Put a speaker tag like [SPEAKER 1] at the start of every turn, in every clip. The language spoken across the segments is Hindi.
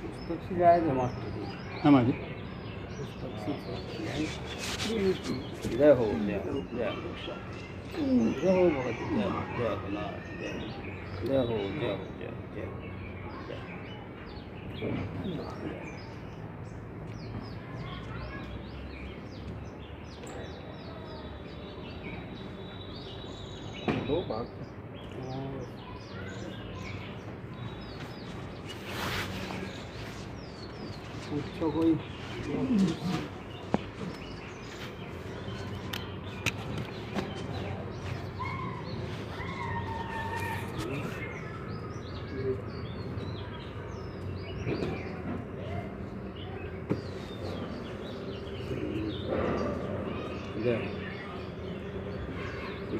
[SPEAKER 1] पुस्तक से जाएगा मास्टर जी।
[SPEAKER 2] हमारी
[SPEAKER 1] पुस्तक से जय हो जय हो जय हो जय हो भगत जय हो जय हो नाथ जय हो जय हो जय हो जय हो जय हो
[SPEAKER 2] दो भाग
[SPEAKER 1] पूछो कोई जय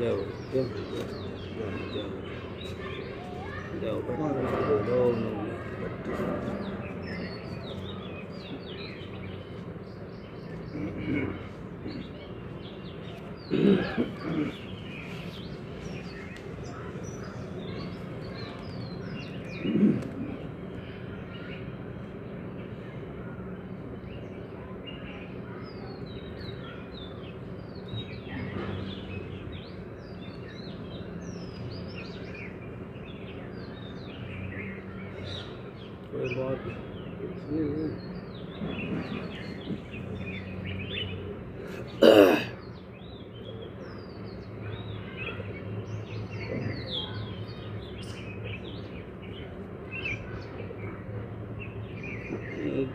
[SPEAKER 1] जय हो जय जय हो कोई बात नहीं।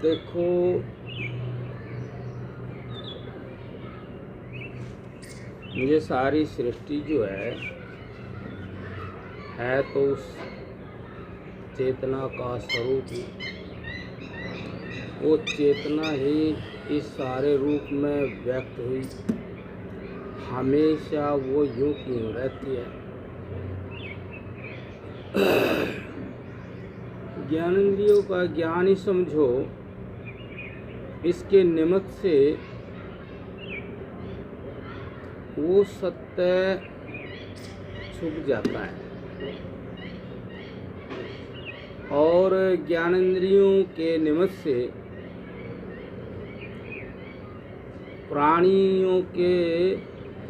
[SPEAKER 1] देखो ये सारी सृष्टि जो है तो उस चेतना का स्वरूप ही, वो चेतना ही इस सारे रूप में व्यक्त हुई। हमेशा वो यूं क्यों रहती है? ज्ञानेंद्रियों का ज्ञान ही समझो, इसके निमित्त से वो सत्य छुप जाता है और ज्ञानेंद्रियों के निमित्त से प्राणियों के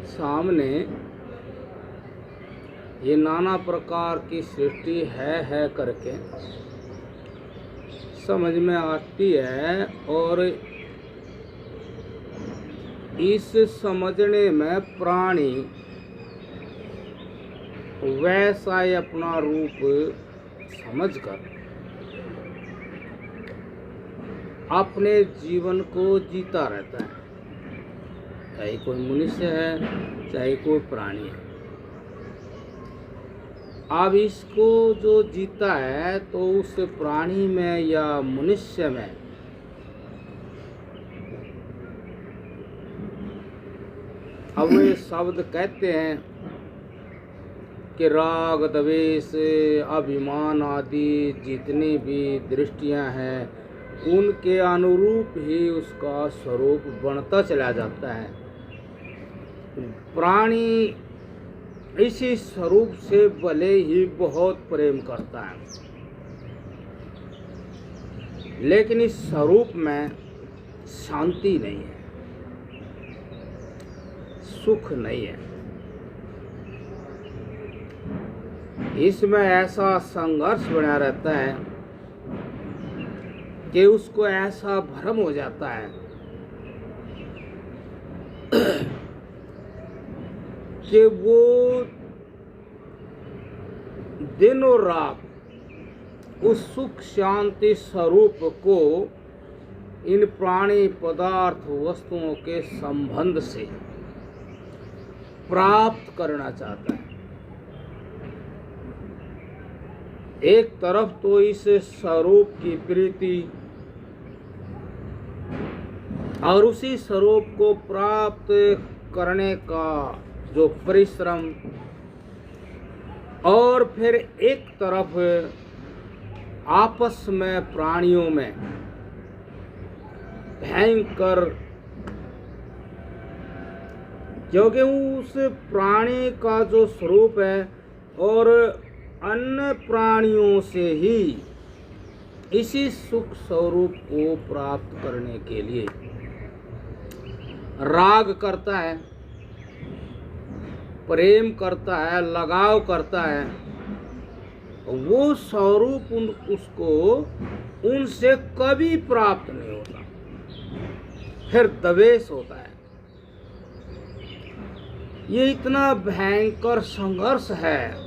[SPEAKER 1] सामने ये नाना प्रकार की सृष्टि है करके समझ में आती है और इस समझने में प्राणी वैसा ही अपना रूप समझकर अपने जीवन को जीता रहता है, चाहे कोई मनुष्य है चाहे कोई प्राणी है। अब इसको जो जीता है तो उस प्राणी में या मनुष्य में अब वे शब्द कहते हैं कि राग द्वेष अभिमान आदि जितनी भी दृष्टियां हैं उनके अनुरूप ही उसका स्वरूप बनता चला जाता है। प्राणी इसी स्वरूप से भले ही बहुत प्रेम करता है, लेकिन इस स्वरूप में शांति नहीं है, सुख नहीं है। इसमें ऐसा संघर्ष बना रहता है कि उसको ऐसा भ्रम हो जाता है कि वो दिन और रात उस सुख शांति स्वरूप को इन प्राणी पदार्थ वस्तुओं के संबंध से प्राप्त करना चाहता है। एक तरफ तो इस स्वरूप की प्रीति और उसी स्वरूप को प्राप्त करने का जो परिश्रम, और फिर एक तरफ आपस में प्राणियों में भयंकर, क्योंकि उस प्राणी का जो स्वरूप है और अन्य प्राणियों से ही इसी सुख स्वरूप को प्राप्त करने के लिए राग करता है, प्रेम करता है, लगाव करता है, वो स्वरूप उसको उनसे कभी प्राप्त नहीं होता, फिर द्वेष होता है। ये इतना भयंकर संघर्ष है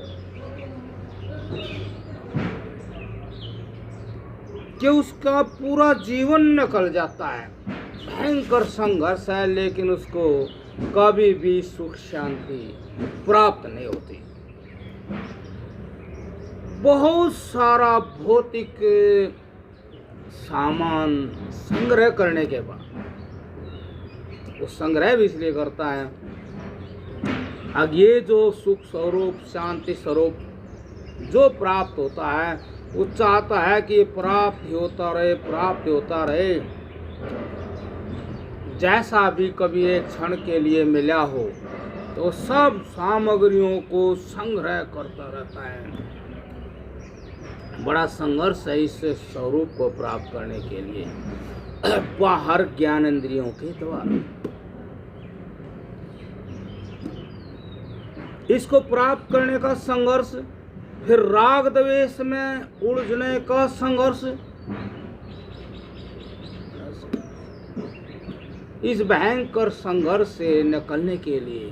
[SPEAKER 1] कि उसका पूरा जीवन निकल जाता है। भयंकर संघर्ष है, लेकिन उसको कभी भी सुख शांति प्राप्त नहीं होती। बहुत सारा भौतिक सामान संग्रह करने के बाद, वो संग्रह भी इसलिए करता है अब ये जो सुख स्वरूप शांति स्वरूप जो प्राप्त होता है, वो चाहता है कि ये प्राप्त होता रहे, प्राप्त होता रहे। जैसा भी कभी एक क्षण के लिए मिला हो तो सब सामग्रियों को संग्रह करता रहता है। बड़ा संघर्ष है इस स्वरूप को प्राप्त करने के लिए बाहर ज्ञानेंद्रियों के द्वारा। इसको प्राप्त करने का संघर्ष, फिर राग द्वेष में उलझने का संघर्ष। इस भयंकर संघर्ष से निकलने के लिए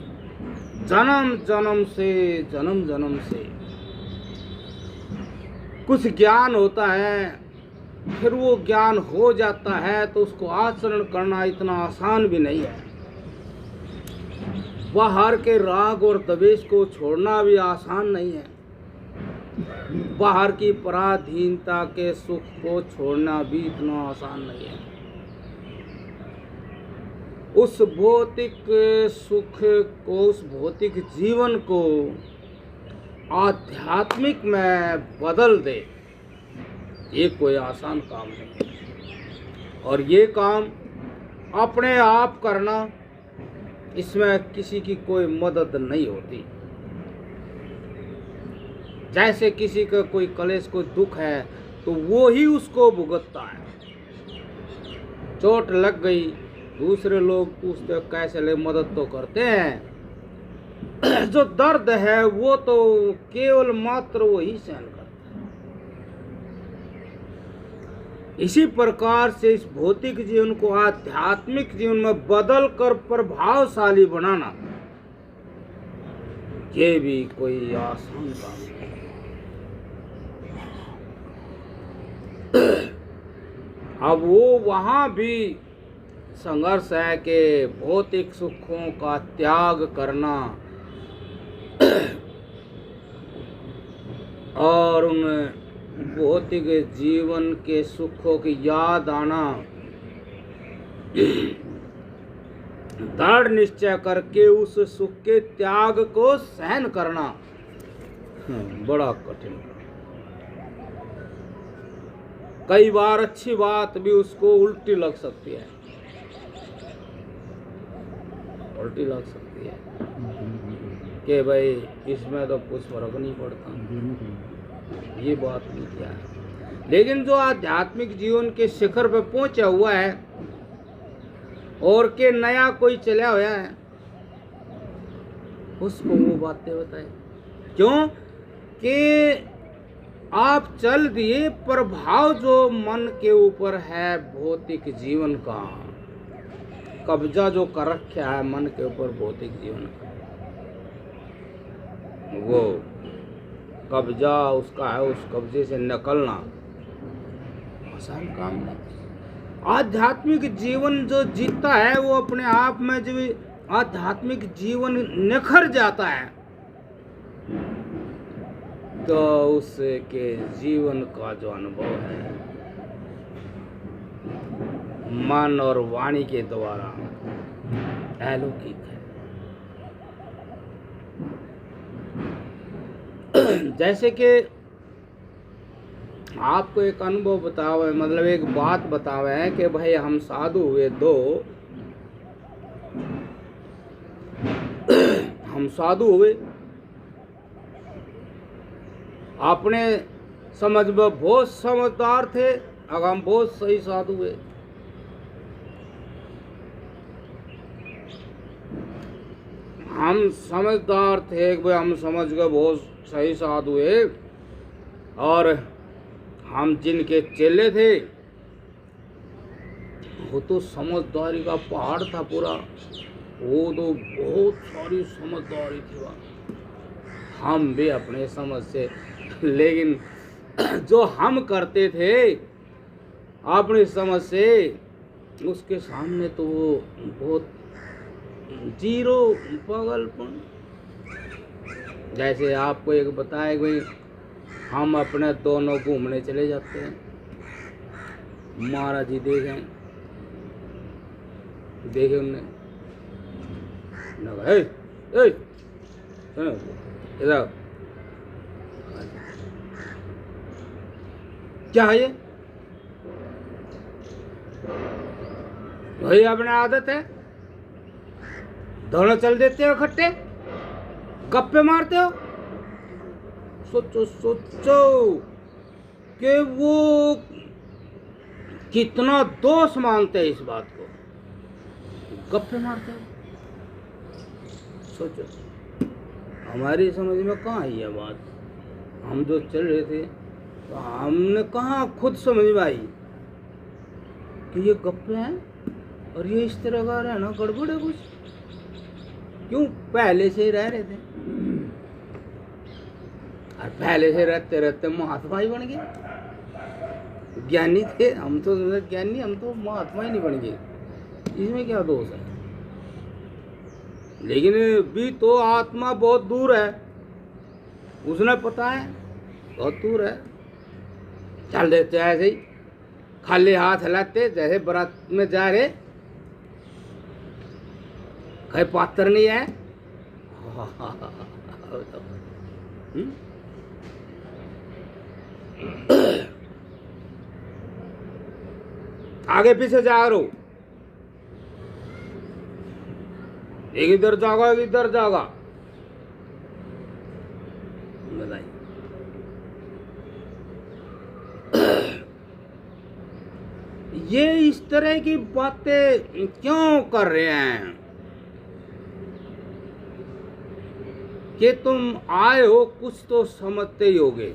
[SPEAKER 1] जन्म जन्म से कुछ ज्ञान होता है, फिर वो ज्ञान हो जाता है तो उसको आचरण करना इतना आसान भी नहीं है। बाहर के राग और द्वेष को छोड़ना भी आसान नहीं है। बाहर की पराधीनता के सुख को छोड़ना भी इतना आसान नहीं है। उस भौतिक सुख को, उस भौतिक जीवन को आध्यात्मिक में बदल दे, ये कोई आसान काम नहीं है। और ये काम अपने आप करना, इसमें किसी की कोई मदद नहीं होती। जैसे किसी का कोई कलेश, कोई दुख है तो वो ही उसको भुगतता है। चोट लग गई, दूसरे लोग पूछते कैसे ले, मदद तो करते हैं। जो दर्द है वो तो केवल मात्र वही सहन करता है। इसी प्रकार से इस भौतिक जीवन को आध्यात्मिक जीवन में बदल कर प्रभावशाली बनाना, ये भी कोई आसान काम नहीं। अब वो वहां भी संघर्ष है कि भौतिक सुखों का त्याग करना और उन भौतिक जीवन के सुखों की याद आना, दृढ़ निश्चय करके उस सुख के त्याग को सहन करना बड़ा कठिन। कई बार अच्छी बात भी उसको उल्टी लग सकती है, उल्टी लग सकती है कि भाई इसमें तो कुछ फर्क नहीं पड़ता, ये बात नहीं किया है। लेकिन जो आध्यात्मिक जीवन के शिखर पर पहुंचा हुआ है और के नया कोई चला हुआ है, उसको वो बातें बताए। क्यों कि आप चल दिए, प्रभाव जो मन के ऊपर है भौतिक जीवन का, कब्जा जो कर रखा है मन के ऊपर भौतिक जीवन का, वो कब्जा उसका है। उस कब्जे से निकलना आसान काम नहीं। आध्यात्मिक जीवन जो जीता है वो अपने आप में जब आध्यात्मिक जीवन निखर जाता है तो उसके जीवन का जो अनुभव है मन और वाणी के द्वारा अलौकिक है। जैसे कि आपको एक अनुभव बतावे, मतलब एक बात बतावे है कि भाई हम साधु हुए दो, हम साधु हुए अपने समझ में बहुत समझदार थे, अब हम बहुत सही साधु हुए। हम समझदार थे कि भाई हम समझ गए, बहुत सही साधु हुए। और हम जिनके चेले थे वो तो समझदारी का पहाड़ था पूरा, वो तो बहुत सारी समझदारी थी वहाँ। हम भी अपने समझ से, लेकिन जो हम करते थे अपनी समझ से, उसके सामने तो वो बहुत जीरो पागलपन। जैसे आपको एक बताए भाई, हम अपने दोनों घूमने चले जाते हैं, महाराज जी देखे उनने ए, ए, सुनो, इधर क्या है ये? वही अपने आदत है, दोनों चल देते हो इकट्ठे, गप्पे मारते हो। सोचो सोचो कि वो कितना दोष मानते हैं इस बात को, गप्पे मारते हो। सोचो, हमारी समझ में कहाँ है ये बात? हम जो चल रहे थे तो हमने कहाँ खुद समझ में आई कि ये गप्पे हैं और ये इस तरह का रहना गड़बड़ है कुछ। क्यों? पहले से ही रह रहे थे, और पहले से रहते रहते महात्मा ही बन गए, ज्ञानी थे हम तो। ज्ञानी हम तो महात्मा ही नहीं बन गए, इसमें क्या दोष है? लेकिन भी तो आत्मा बहुत दूर है, उसने पता है बहुत दूर है। चल देते ऐसे ही खाली हाथ हिलाते, जैसे बारात में जा रहे, कहीं पात्र नहीं है। आगे पीछे जा रहे हो, एक इधर जागा एक इधर जागा, बताइए। ये इस तरह की बातें क्यों कर रहे हैं कि तुम आए हो कुछ तो समझते ही होगे।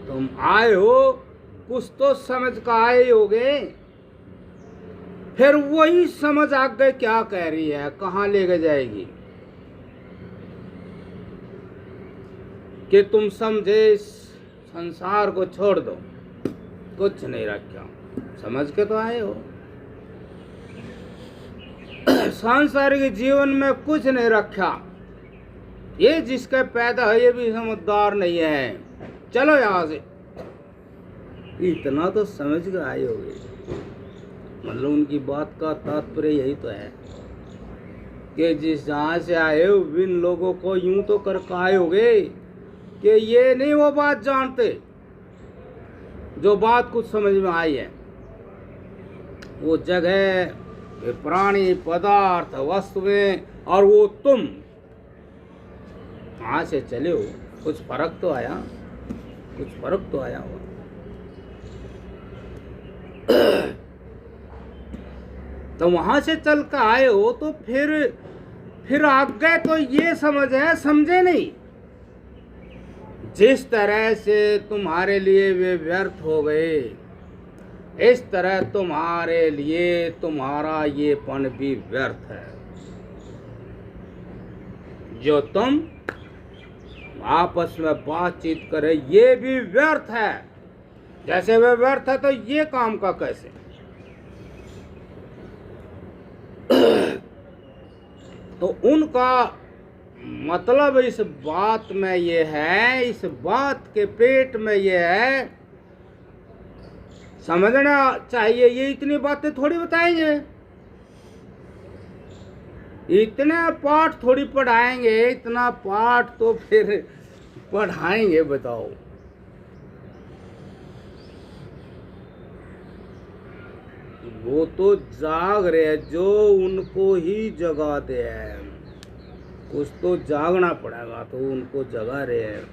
[SPEAKER 1] तुम आए हो कुछ तो समझ का आए होगे, फिर वही समझ आगे क्या कह रही है, कहाँ लेके जाएगी कि तुम समझे इस संसार को छोड़ दो, कुछ नहीं रखा, समझ के तो आए हो। सांसारिक जीवन में कुछ नहीं रखा, ये जिसका पैदा है ये भी समझदार नहीं है, चलो यहाँ से। इतना तो समझ के आए होगे, मतलब उनकी बात का तात्पर्य यही तो है कि जिस जहाँ से आए हो इन लोगों को यूं तो कर आए होगे कि ये नहीं वो बात जानते जो बात कुछ समझ में आई है। वो जगह, प्राणी, पदार्थ, वस्तुएं और वो तुम वहाँ से चले हो, कुछ फर्क तो आया, कुछ फर्क तो आया हो। तो वहां से चल कर आए हो तो फिर आगे तो ये समझ है, समझे नहीं। जिस तरह से तुम्हारे लिए वे व्यर्थ हो गए, इस तरह तुम्हारे लिए तुम्हारा ये पन भी व्यर्थ है। जो तुम आपस में बातचीत करे ये भी व्यर्थ है। जैसे वे व्यर्थ है तो ये काम का कैसे? तो उनका मतलब इस बात में ये है, इस बात के पेट में ये है, समझना चाहिए। ये इतनी बातें थोड़ी बताएंगे, इतने पाठ थोड़ी पढ़ाएंगे, इतना पाठ तो फिर पढ़ाएंगे, बताओ। वो तो जाग रहे हैं, जो उनको ही जगाते हैं। कुछ तो जागना पड़ेगा, तो उनको जगा रहे हैं।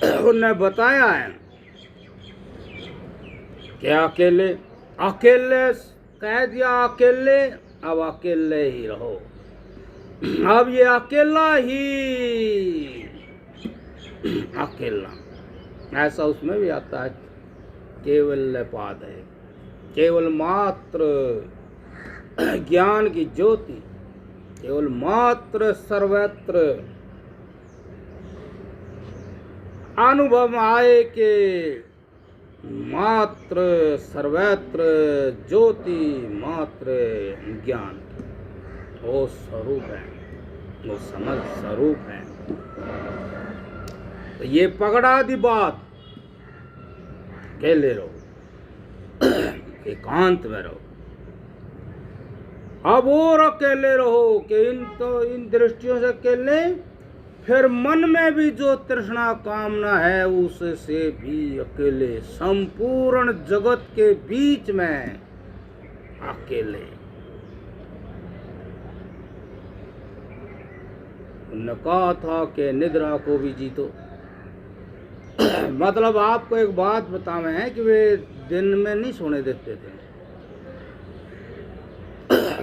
[SPEAKER 1] उन्होंने बताया है कि अकेले अकेले कह दिया, अकेले अब अकेले ही रहो। अब ये अकेला ही अकेला, ऐसा उसमें भी आता है। केवल पाद है, केवल मात्र ज्ञान की ज्योति, केवल मात्र सर्वत्र अनुभव आए के मात्र सर्वत्र ज्योति, मात्र ज्ञान, वो स्वरूप है, वो समझ स्वरूप है। तो ये पकड़ा दी बात, अकेले रहो, एकांत में रहो। अब और अकेले रहो कि इन दृष्टियों से अकेले, फिर मन में भी जो तृष्णा कामना है उससे भी अकेले, संपूर्ण जगत के बीच में अकेले। उन्होंने कहा था कि निद्रा को भी जीतो। मतलब आपको एक बात बतावे हैं कि वे दिन में नहीं सोने देते थे।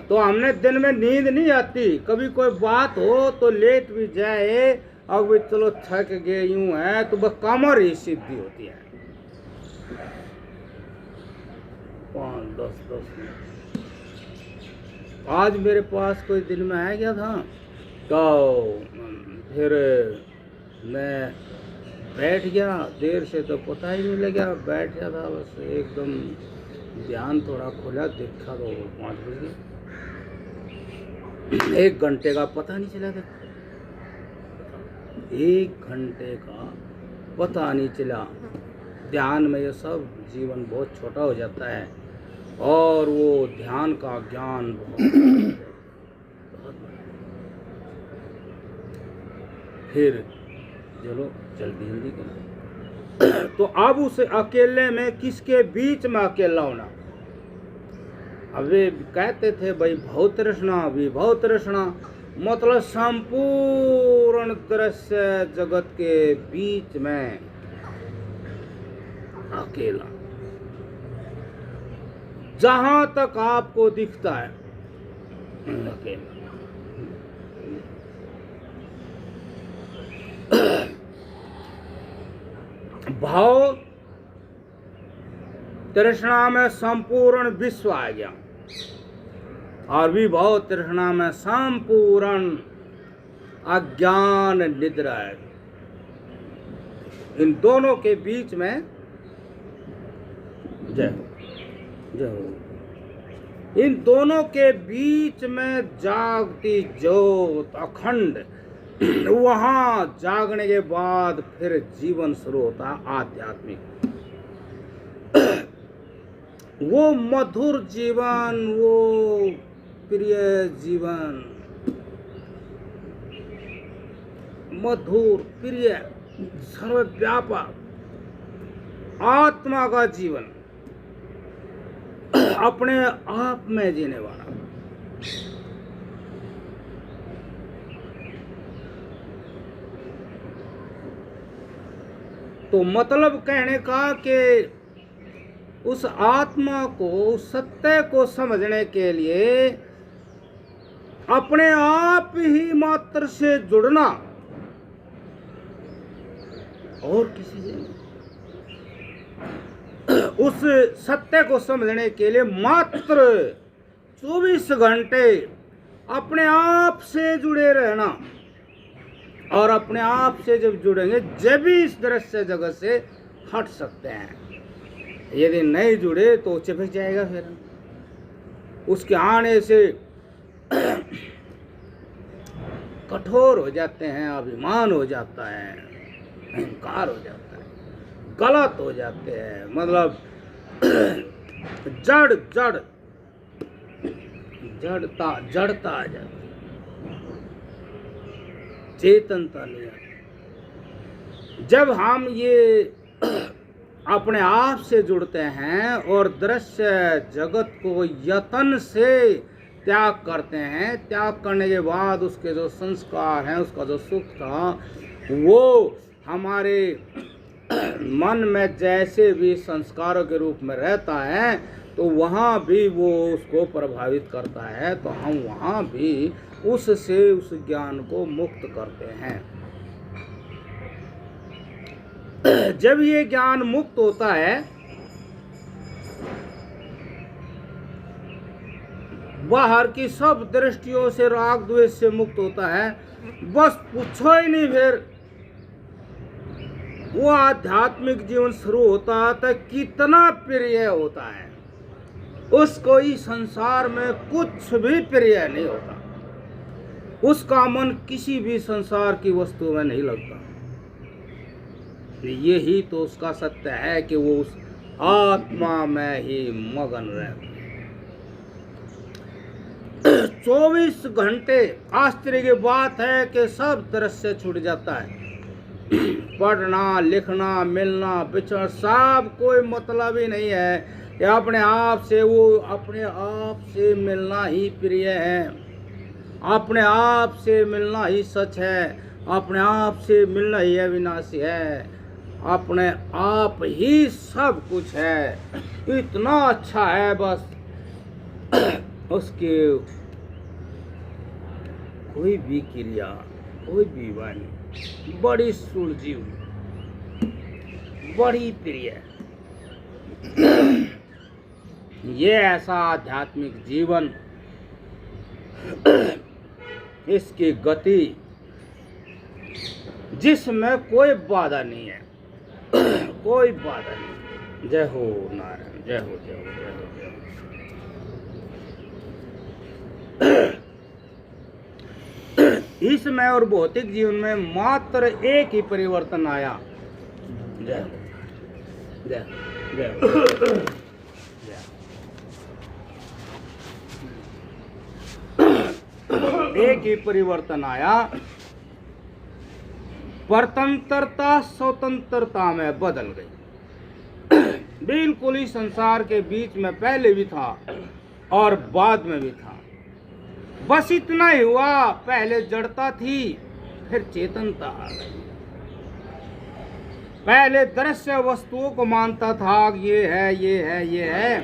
[SPEAKER 1] तो हमने दिन में नींद नहीं आती, कभी कोई बात हो तो लेट भी जाए, अब वे चलो थक गए यूं है, तो बस कमर ही सिद्धि होती है। 5-10 मिनट। आज मेरे पास कोई दिन में आ गया था, तो फिर मैं बैठ गया देर से, तो पता ही नहीं लगा, बैठ गया था बस एकदम ध्यान थोड़ा खोला, देखा तो 5 बजे, 1 घंटे का पता नहीं चला। देखो 1 घंटे का पता नहीं चला। ध्यान में ये सब जीवन बहुत छोटा हो जाता है, और वो ध्यान का ज्ञान बहुत फिर चलो जल्दी करो। तो अब उस अकेले में किसके बीच में अकेला होना। अब वे कहते थे भाई भव तृष्णा, विभव तृष्णा, मतलब संपूर्ण दृश्य जगत के बीच में अकेला, जहां तक आपको दिखता है अकेला। भाव तृष्णा में संपूर्ण विश्व आ गया, और विभव तृष्णा में संपूर्ण अज्ञान निद्रा है। इन दोनों के बीच में जय हो, इन दोनों के बीच में जागती ज्योत अखंड, वहां जागने के बाद फिर जीवन शुरू होता है आध्यात्मिक। वो मधुर जीवन, वो प्रिय जीवन, मधुर प्रिय सर्वव्यापक आत्मा का जीवन, अपने आप में जीने वाला। तो मतलब कहने का कि उस आत्मा को, उस सत्य को समझने के लिए अपने आप ही मात्र से जुड़ना, और किसी से नहीं। उस सत्य को समझने के लिए मात्र 24 घंटे अपने आप से जुड़े रहना, और अपने आप से जब जुड़ेंगे जब भी इस दृश्य जगत से हट सकते हैं। यदि नहीं जुड़े तो चिपक जाएगा, फिर उसके आने से कठोर हो जाते हैं, अभिमान हो जाता है, अहंकार हो जाता है, गलत हो जाते हैं, मतलब जड़ता आ जाती है, चेतनता नहीं आती। जब हम ये अपने आप से जुड़ते हैं और दृश्य जगत को यत्न से त्याग करते हैं, त्याग करने के बाद उसके जो संस्कार हैं, उसका जो सुख था, वो हमारे मन में जैसे भी संस्कारों के रूप में रहता है, तो वहाँ भी वो उसको प्रभावित करता है, तो हम वहाँ भी उससे उस ज्ञान को मुक्त करते हैं। जब ये ज्ञान मुक्त होता है, बाहर की सब दृष्टियों से, राग द्वेष से मुक्त होता है, बस पूछो ही नहीं, फिर वो आध्यात्मिक जीवन शुरू होता है तो कितना प्रिय होता है, उसको इस संसार में कुछ भी प्रिय नहीं होता, उसका मन किसी भी संसार की वस्तु में नहीं लगता। यही तो उसका सत्य है कि वो उस आत्मा में ही मगन रहता है। 24 घंटे। आश्चर्य की बात है कि सब दृश्य छूट जाता है, पढ़ना लिखना मिलना बिछड़ सब कोई मतलब ही नहीं है, कि अपने आप से, वो अपने आप से मिलना ही प्रिय है, अपने आप से मिलना ही सच है, अपने आप से मिलना ही अविनाशी है, अपने आप ही सब कुछ है, इतना अच्छा है, बस उसके कोई भी क्रिया, कोई भी वाणी बड़ी सुलझी हुई, बड़ी प्रिय। ये ऐसा आध्यात्मिक जीवन, इसकी गति जिसमें कोई बाधा नहीं है, कोई बाधा नहीं। जय हो नारायण, जय हो जय हो जय हो जय हो। इसमें और भौतिक जीवन में मात्र एक ही परिवर्तन आया। जय हो जय हो जय हो। एक ही परिवर्तन आया, परतंत्रता स्वतंत्रता में बदल गई। बिल्कुल ही संसार के बीच में पहले भी था और बाद में भी था, बस इतना ही हुआ, पहले जड़ता थी फिर चेतनता आ गई। पहले दृश्य वस्तुओं को मानता था, ये है ये है ये है,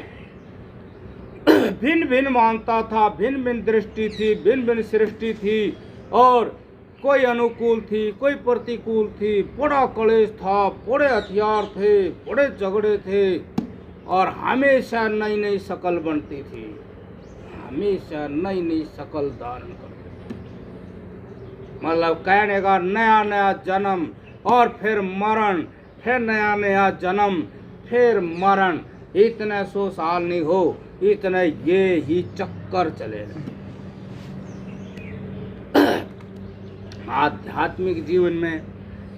[SPEAKER 1] भिन्न भिन्न मानता था, भिन्न भिन्न दृष्टि थी, भिन्न भिन्न सृष्टि थी, और कोई अनुकूल थी कोई प्रतिकूल थी, बड़ा कलेश था, बड़े हथियार थे, बड़े झगड़े थे, और हमेशा नई नई शक्ल बनती थी, हमेशा नई नई शक्ल धारण करती, मतलब कहने का नया नया जन्म और फिर मरण, फिर नया नया जन्म फिर मरण, इतने 100 साल नहीं हो, इतने ये ही चक्कर चलेगा। आध्यात्मिक जीवन में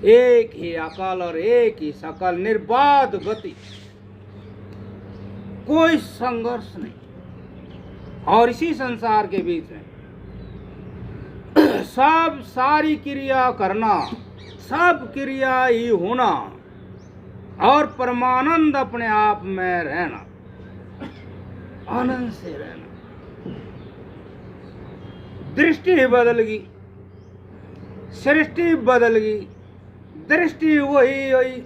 [SPEAKER 1] एक ही अकल और एक ही शकल, निर्बाध गति, कोई संघर्ष नहीं, और इसी संसार के बीच में सब सारी क्रिया करना, सब क्रिया ही होना, और परमानंद अपने आप में रहना, आनंद से रहना। दृष्टि ही बदल गई, सृष्टि बदल गई, दृष्टि वही वही।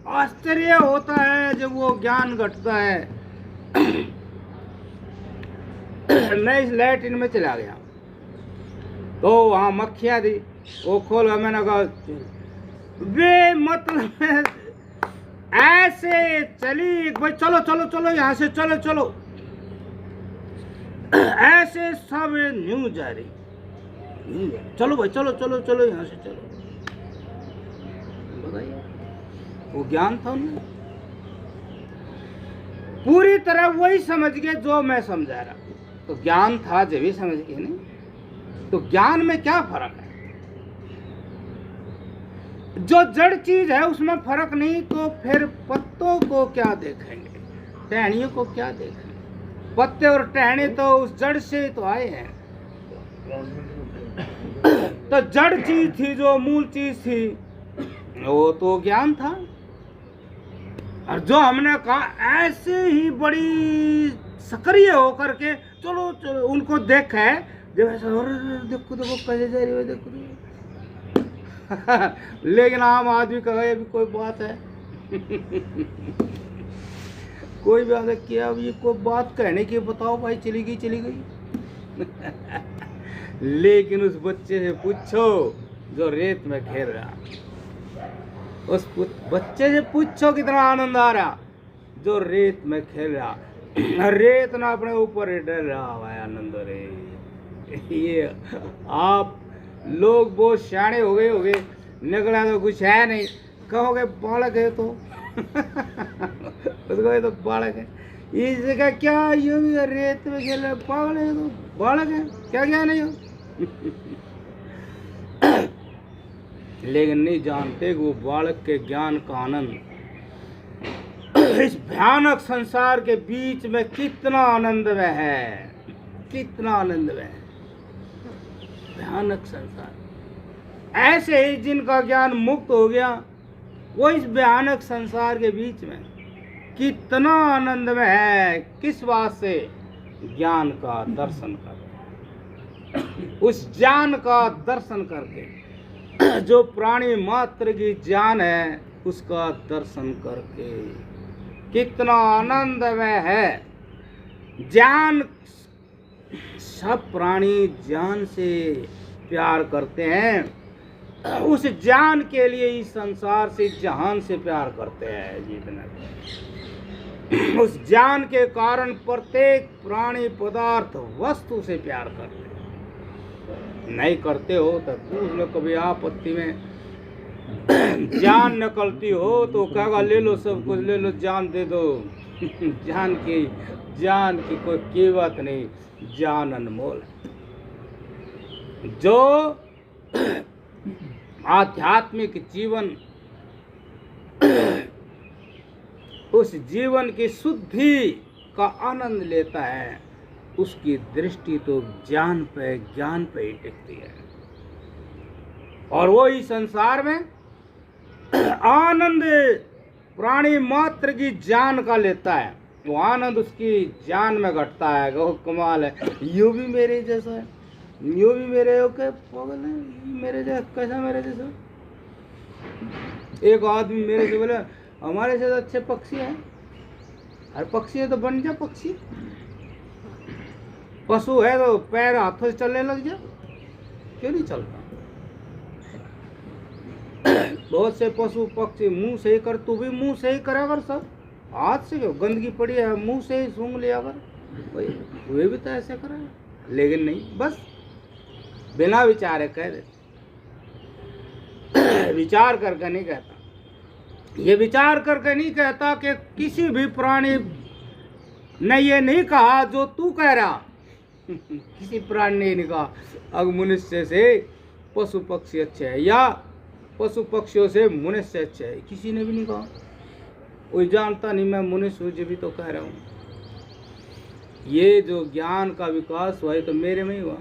[SPEAKER 1] आश्चर्य होता है जब वो ज्ञान घटता है। मैं इस लैट्रिन में चला गया तो वहाँ मक्खियाँ थी, वो खोल, मैंने कहा वे मतलब ऐसे चली, भाई चलो चलो चलो यहाँ से, चलो चलो, ऐसे सब न्यूज जा रही, चलो भाई चलो चलो चलो यहाँ से चलो। बताइए, वो ज्ञान था उनमें, पूरी तरह वही समझ गए जो मैं समझा रहा, तो ज्ञान था जब भी समझ गए। नहीं तो ज्ञान में क्या फर्क है? जो जड़ चीज है उसमें फर्क नहीं, तो फिर पत्तों को क्या देखेंगे, टहनियों को क्या देखेंगे? पत्ते और टहने तो उस जड़ से तो आए हैं। तो जड़ चीज थी, जो मूल चीज थी, वो तो ज्ञान था। और जो हमने कहा ऐसे ही बड़ी सक्रिय होकर के चलो चलो, उनको देखा है जब ऐसा, अरे देखो देखो कैसे जा रही है, देखो देखो। लेकिन आम आदमी का ये भी कोई बात है। कोई भी आगे किया, अब ये कोई बात कहने की, बताओ भाई, चली गई चली गई। लेकिन उस बच्चे से पूछो जो रेत में खेल रहा, उस बच्चे से पूछो कितना आनंद आ रहा जो रेत में खेल रहा, रेत ना अपने ऊपर डर रहा हुआ है आनंद रे। ये आप लोग बहुत सियाने हो गए, निकला तो कुछ है नहीं, कहोगे बालक है तो। उसको ये तो बालक है, इसी का क्या, ये भी रेत में खेल रहा, पागल है तो, बालक है, क्या ज्ञान है। लेकिन नहीं जानते कि वो बालक के ज्ञान का आनंद इस भयानक संसार के बीच में कितना आनंदमय है, कितना आनंदमय है। भयानक संसार, ऐसे ही जिनका ज्ञान मुक्त हो गया वो इस भयानक संसार के बीच में कितना आनंदमय है। किस बात से? ज्ञान का दर्शन कर, उस ज्ञान का दर्शन करके, जो प्राणी मात्र की ज्ञान है उसका दर्शन करके कितना आनंदमय है। ज्ञान, सब प्राणी ज्ञान से प्यार करते हैं, उस ज्ञान के लिए इस संसार से, जहान से प्यार करते हैं जितना। उस ज्ञान के कारण प्रत्येक प्राणी, पदार्थ, वस्तु से प्यार करते हैं। नहीं करते हो तो पूछ लो, कभी आपत्ति में जान निकलती हो तो कहेगा ले लो, सब कुछ ले लो, जान दे दो। जान की कोई कीमत नहीं, जान अनमोल है। जो आध्यात्मिक जीवन, उस जीवन की शुद्धि का आनंद लेता है, उसकी दृष्टि तो ज्ञान पे ही टिकती है। और वो इस संसार में आनंद प्राणी मात्र की जान का लेता है, वो आनंद उसकी जान में घटता है। वो कमाल है, यूं भी मेरे जैसा है, यूं भी मेरे ओके पागल है, मेरे जैसा कैसा, मेरे जैसा। एक आदमी मेरे से बोले हमारे से अच्छे पक्षी हैं। अरे पक्षी है तो बन जा पक्षी, पशु है तो पैर हाथों से चलने लग जा, क्यों नहीं चलता? बहुत से पशु पक्षी मुंह से ही कर, तू भी मुंह से ही करा कर, सब हाथ से क्यों, गंदगी पड़ी है मुंह से ही सूंघ लिया कर, भाई वे भी तो ऐसे करा। लेकिन नहीं, बस बिना विचारे कह दे। विचार करके नहीं कहता, ये विचार करके नहीं कहता कि किसी भी प्राणी ने ये नहीं कहा जो तू कह रहा। किसी प्राणी ने नहीं कहा अब मनुष्य से पशु पक्षी अच्छे है, या पशु पक्षियों से मनुष्य अच्छे है, किसी ने भी नहीं कहा। कोई जानता नहीं मैं मनुष्य हूँ, जो भी तो कह रहा हूँ। ये जो ज्ञान का विकास हुआ है तो मेरे में ही हुआ,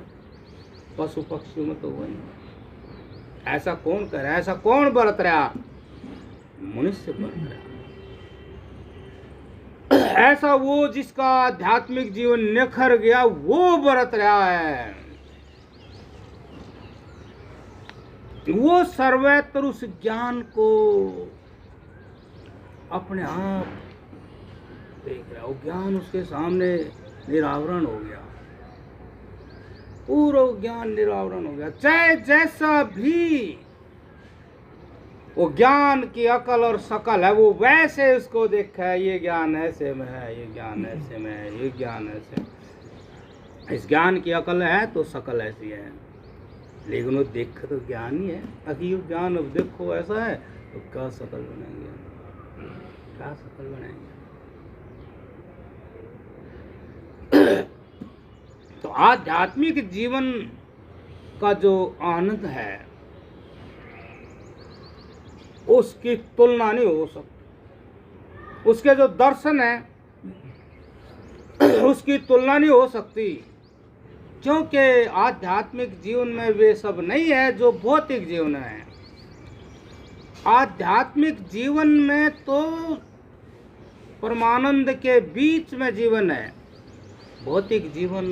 [SPEAKER 1] पशु पक्षियों में तो हुआ नहीं। ऐसा कौन कर रहा है, ऐसा कौन बरत रहा? मनुष्य बरत रहा। ऐसा वो जिसका आध्यात्मिक जीवन निखर गया वो बरत रहा है। वो सर्वत्र उस ज्ञान को अपने आप देख रहा है। वो ज्ञान उसके सामने निरावरण हो गया, पूरा ज्ञान निरावरण हो गया। चाहे जैसा भी वो ज्ञान की अकल और शकल है, वो वैसे उसको देखा है। ये ज्ञान ऐसे में है, ये ज्ञान ऐसे में है, ये ज्ञान ऐसे। इस ज्ञान की अकल है तो शकल ऐसी है, लेकिन वो देख तो ज्ञान ही है। अगर ये ज्ञान अब देखो ऐसा है तो क्या शकल बनाएंगे, क्या शकल बनाएंगे? तो आध्यात्मिक जीवन का जो आनंद है उसकी तुलना नहीं हो सकती। उसके जो दर्शन है उसकी तुलना नहीं हो सकती, क्योंकि आध्यात्मिक जीवन में वे सब नहीं है जो भौतिक जीवन है। आध्यात्मिक जीवन में तो परमानंद के बीच में जीवन है, भौतिक जीवन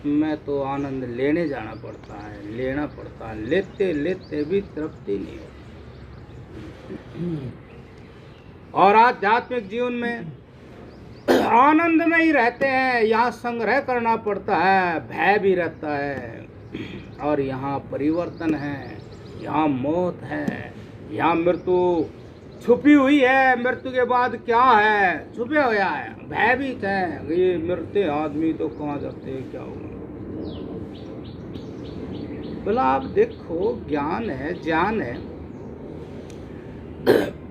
[SPEAKER 1] में तो आनंद लेने जाना पड़ता है, लेना पड़ता है, लेते लेते भी तृप्ति नहीं होती। और आध्यात्मिक जीवन में आनंद में ही रहते हैं, यहाँ संग्रह करना पड़ता है, भय भी रहता है, और यहाँ परिवर्तन है, यहाँ मौत है, यहाँ मृत्यु छुपी हुई है। मृत्यु के बाद क्या है, छुपे हुआ है, भयभीत है। ये मरते आदमी तो कहाँ जाते हैं, क्या होगा। बोला आप देखो, ज्ञान है, ज्ञान है,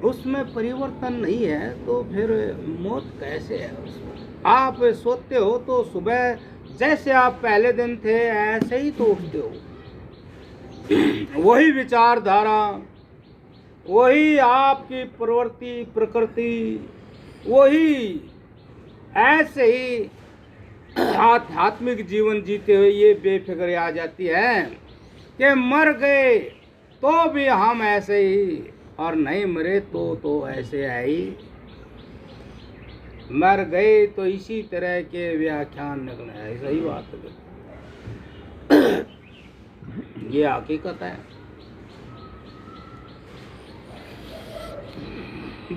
[SPEAKER 1] उसमें परिवर्तन नहीं है तो फिर मौत कैसे है उसमें। आप सोते हो तो सुबह जैसे आप पहले दिन थे ऐसे ही तो उठते हो, वही विचारधारा, वही आपकी प्रवृत्ति प्रकृति, वही ऐसे ही आध्यात्मिक जीवन जीते हुए ये बेफिक्री आ जाती है कि मर गए तो भी हम ऐसे ही, और नहीं मरे तो ऐसे है ही। मर गए तो इसी तरह के व्याख्यान निकले हैं, सही बात है, ये हकीकत है।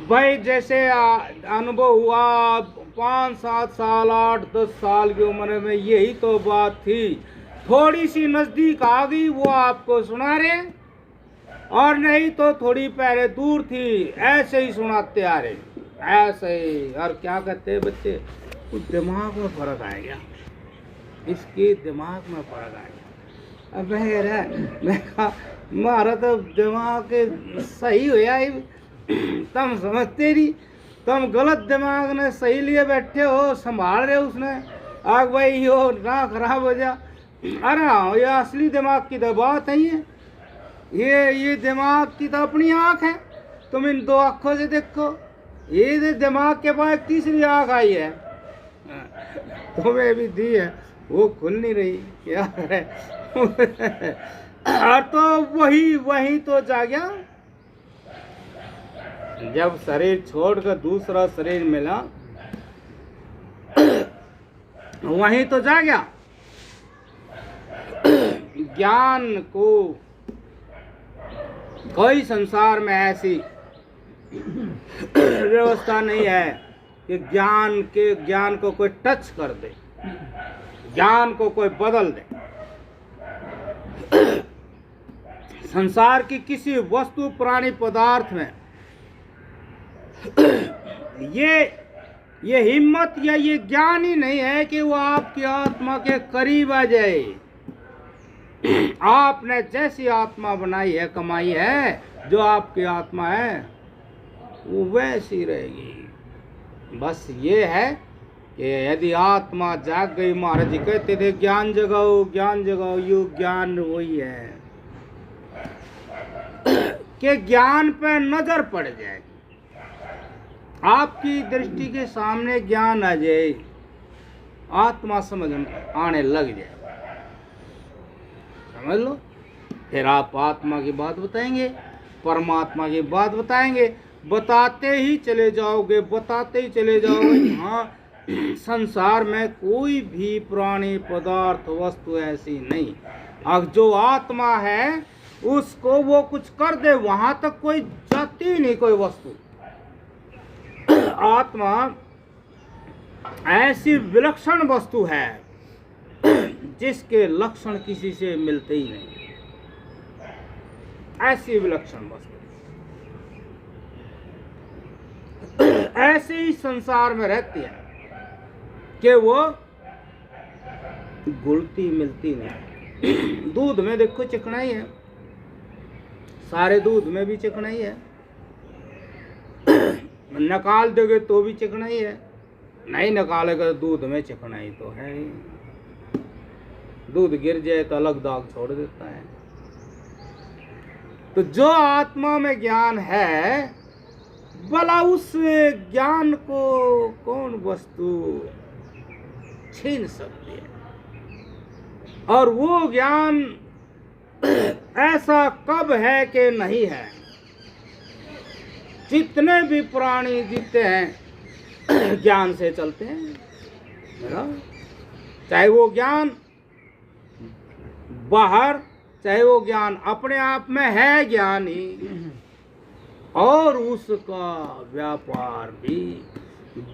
[SPEAKER 1] भाई जैसे अनुभव हुआ 5, 7 साल, 8, 10 साल की उम्र में, यही तो बात थी। थोड़ी सी नजदीक आ गई वो आपको सुना रहे, और नहीं तो थोड़ी पहले दूर थी ऐसे ही सुनाते आ रहे, ऐसे ही। और क्या कहते हैं बच्चे, कुछ दिमाग में फर्क आ गया, इसके दिमाग में फर्क आ गया। अब मैं कहा मारा तो दिमाग सही हुआ ही, तुम समझते नहीं, तुम गलत दिमाग ने सही लिए बैठे हो, संभाल रहे हो उसने, आग भाई हो ना खराब हो जा। अरे हाँ, ये असली दिमाग की तो बात नहीं है, ये दिमाग की तो अपनी आँख है, तुम इन 2 आँखों से देखो। ये दिमाग के पास तीसरी आँख आई है, तुम्हें भी दी है, वो खुल नहीं रही, क्या है। और तो वही तो जागया, जब शरीर छोड़कर दूसरा शरीर मिला वहीं तो जागया। ज्ञान को कोई संसार में ऐसी व्यवस्था नहीं है कि ज्ञान को कोई टच कर दे, ज्ञान को कोई बदल दे। संसार की किसी वस्तु प्राणी पदार्थ में ये हिम्मत या ये ज्ञान ही नहीं है कि वो आपकी आत्मा के करीब आ जाए। आपने जैसी आत्मा बनाई है, कमाई है, जो आपकी आत्मा है वो वैसी रहेगी। बस ये है कि यदि आत्मा जाग गई, महाराज जी कहते थे ज्ञान जगाओ, ज्ञान जगाओ, यो ज्ञान वही है कि ज्ञान पे नजर पड़ जाए, आपकी दृष्टि के सामने ज्ञान आ जाए, आत्मा समझ आने लग जाए, समझ लो। फिर आप आत्मा की बात बताएंगे, परमात्मा की बात बताएंगे, बताते ही चले जाओगे, बताते ही चले जाओगे। हाँ, संसार में कोई भी प्राणी पदार्थ वस्तु ऐसी नहीं, अब जो आत्मा है उसको वो कुछ कर दे, वहां तक कोई जाती नहीं कोई वस्तु। आत्मा ऐसी विलक्षण वस्तु है जिसके लक्षण किसी से मिलते ही नहीं, ऐसी विलक्षण वस्तु। ऐसे ही संसार में रहती है कि वो घुलती मिलती नहीं। दूध में देखो चिकनाई है, सारे दूध में भी चिकनाई है, निकाल दोगे तो भी चिकनाई है, नहीं निकालेगा दूध में चिकनाई तो है ही। दूध गिर जाए तो अलग दाग छोड़ देता है। तो जो आत्मा में ज्ञान है, भला उस ज्ञान को कौन वस्तु छीन सकती है। और वो ज्ञान ऐसा कब है कि नहीं है। जितने भी प्राणी जीते हैं ज्ञान से चलते हैं, चाहे वो ज्ञान बाहर, चाहे वो ज्ञान अपने आप में है ज्ञान ही, और उसका व्यापार भी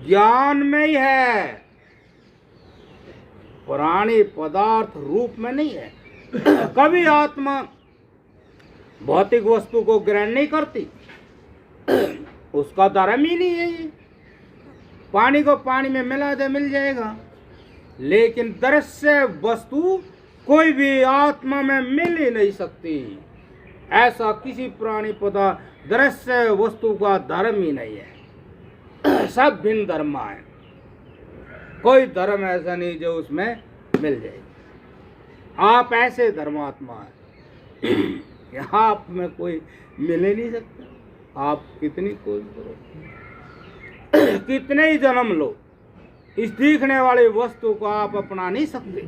[SPEAKER 1] ज्ञान में ही है, प्राणी पदार्थ रूप में नहीं है। कभी आत्मा भौतिक वस्तु को ग्रहण नहीं करती, उसका धर्म ही नहीं है ये। पानी को पानी में मिला दे मिल जाएगा, लेकिन दृश्य वस्तु कोई भी आत्मा में मिल ही नहीं सकती। ऐसा किसी प्राणी पदार्थ दृश्य वस्तु का धर्म ही नहीं है। सब भिन्न धर्म है, कोई धर्म ऐसा नहीं जो उसमें मिल जाए। आप ऐसे धर्मात्मा हैं, यहाँ आप में कोई मिल ही नहीं सकता। आप कितनी खोज करो, कितने ही जन्म लो, इस दिखने वाली वस्तु को आप अपना नहीं सकते।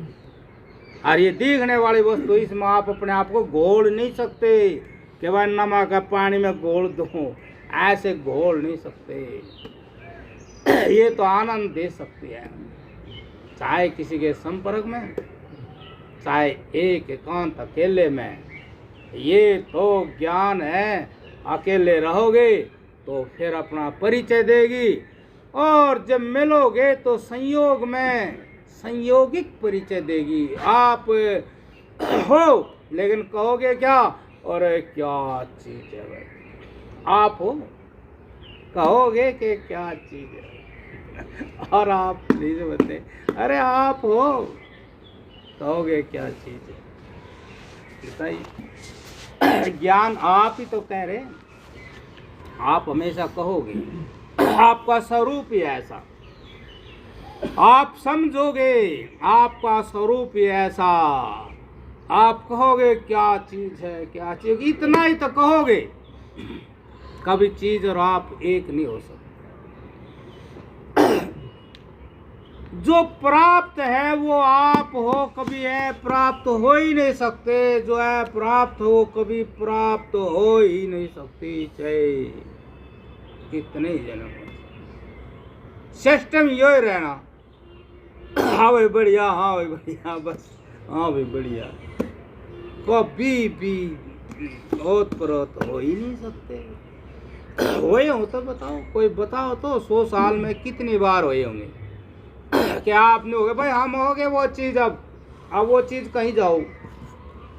[SPEAKER 1] और ये दिखने वाली वस्तु, इसमें आप अपने आप को घोल नहीं सकते कि भाई नमक का पानी में घोल दो, ऐसे घोल नहीं सकते। ये तो आनंद दे सकती है, चाहे किसी के संपर्क में, चाहे एक एकांत अकेले में। ये तो ज्ञान है, अकेले रहोगे तो फिर अपना परिचय देगी, और जब मिलोगे तो संयोग में संयोगिक परिचय देगी। आप हो लेकिन कहोगे क्या, और क्या चीज है भाई, आप हो कहोगे कि क्या चीज है, और आप नहीं समझते, अरे आप हो कहोगे क्या चीज है। बताइए, ज्ञान आप ही तो कह रहे हैं, आप हमेशा कहोगे, आपका स्वरूप ही ऐसा, आप समझोगे आपका स्वरूप ही ऐसा, आप कहोगे क्या चीज है, क्या चीज, इतना ही तो कहोगे। कभी चीज और आप एक नहीं हो सकते। जो प्राप्त है वो आप हो, कभी है प्राप्त हो ही नहीं सकते। जो है प्राप्त हो, कभी प्राप्त हो ही नहीं सकती, चाहे कितने ही जन्म हो। सिस्टम यो ही रहना, हाँ भाई बढ़िया, हाँ भाई बढ़िया, बस हाँ भाई बढ़िया, कभी भी ओत परोत हो ही नहीं सकते। हुए हो तो बताओ, कोई बताओ तो 100 साल में कितनी बार हुए होंगे क्या आपने हो गए भाई, हम हो गए वो चीज़, अब वो चीज़ कहीं जाओ,